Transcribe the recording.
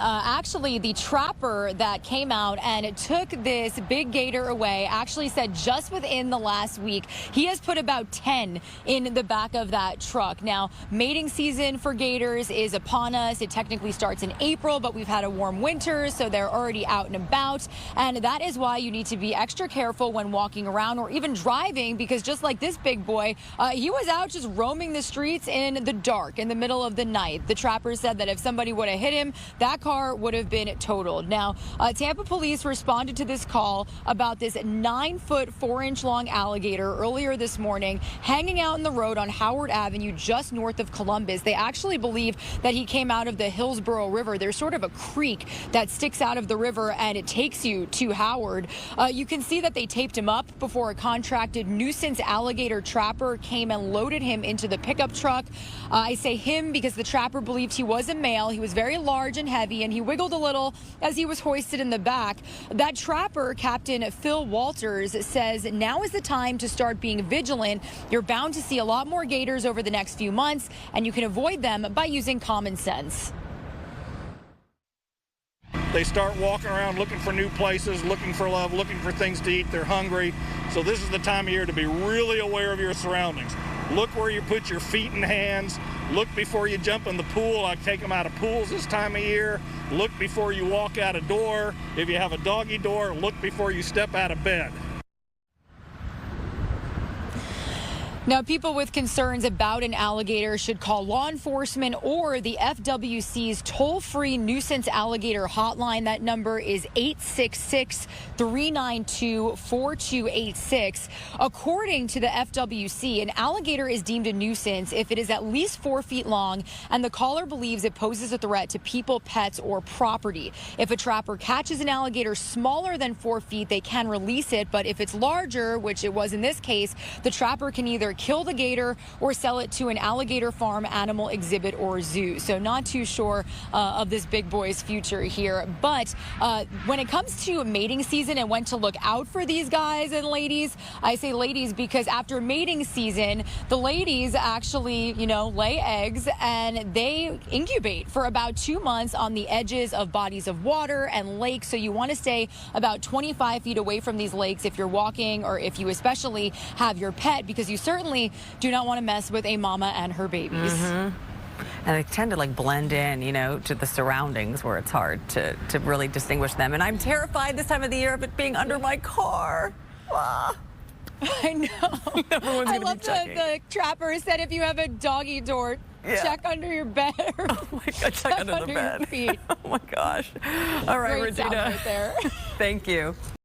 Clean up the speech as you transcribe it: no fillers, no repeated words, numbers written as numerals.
actually the trapper that came out and took this big gator away actually said just within the last week he has put about 10 in the back of that truck. Now, mating season for gators is upon us. It technically starts in April, but we've had a warm winter, so they're already out and about. And that is why you need to be extra careful when walking around or even driving, because just like this big boy, he was out just roaming the streets in the dark in the middle of the night. The trapper said that if somebody would have hit him, that car would have been totaled. Now, Tampa police responded to this call about this 9-foot, 4-inch long alligator earlier this morning hanging out in the road on Howard Avenue just north of Columbus. They actually believe that he came out of the Hillsborough River. There's sort of a creek that sticks out of the river and it takes you to Howard. You can see that they taped him up before a contracted nuisance alligator trapper came and loaded him into the pickup truck. I say him because the trapper believed he was a male. He was very large and heavy, and he wiggled a little as he was hoisted in the back. That trapper, Captain Phil Walters, says now is the time to start being vigilant. You're bound to see a lot more gators over the next few months, and you can avoid them by using common sense. They start walking around looking for new places, looking for love, looking for things to eat. They're hungry. So this is the time of year to be really aware of your surroundings. Look where you put your feet and hands. Look before you jump in the pool. I take them out of pools this time of year. Look before you walk out a door. If you have a doggy door, look before you step out of bed. Now, people with concerns about an alligator should call law enforcement or the FWC's toll-free nuisance alligator hotline. That number is 866-392-4286. According to the FWC, an alligator is deemed a nuisance if it is at least 4 feet long and the caller believes it poses a threat to people, pets, or property. If a trapper catches an alligator smaller than 4 feet, they can release it. But if it's larger, which it was in this case, the trapper can either kill the gator or sell it to an alligator farm, animal exhibit, or zoo. So not too sure of this big boy's future here. But when it comes to mating season and when to look out for these guys and ladies, I say ladies because after mating season, the ladies actually, lay eggs and they incubate for about 2 months on the edges of bodies of water and lakes. So you want to stay about 25 feet away from these lakes if you're walking or if you especially have your pet, because you certainly do not want to mess with a mama and her babies. And they tend to blend in, to the surroundings where it's hard to really distinguish them. And I'm terrified this time of the year of it being under my car. Ah. I know. I love the trapper said if you have a doggy door, check under your bed. Oh my God, check under the bed. Your feet. Oh my gosh. All right, Great Regina. sound right there. Thank you.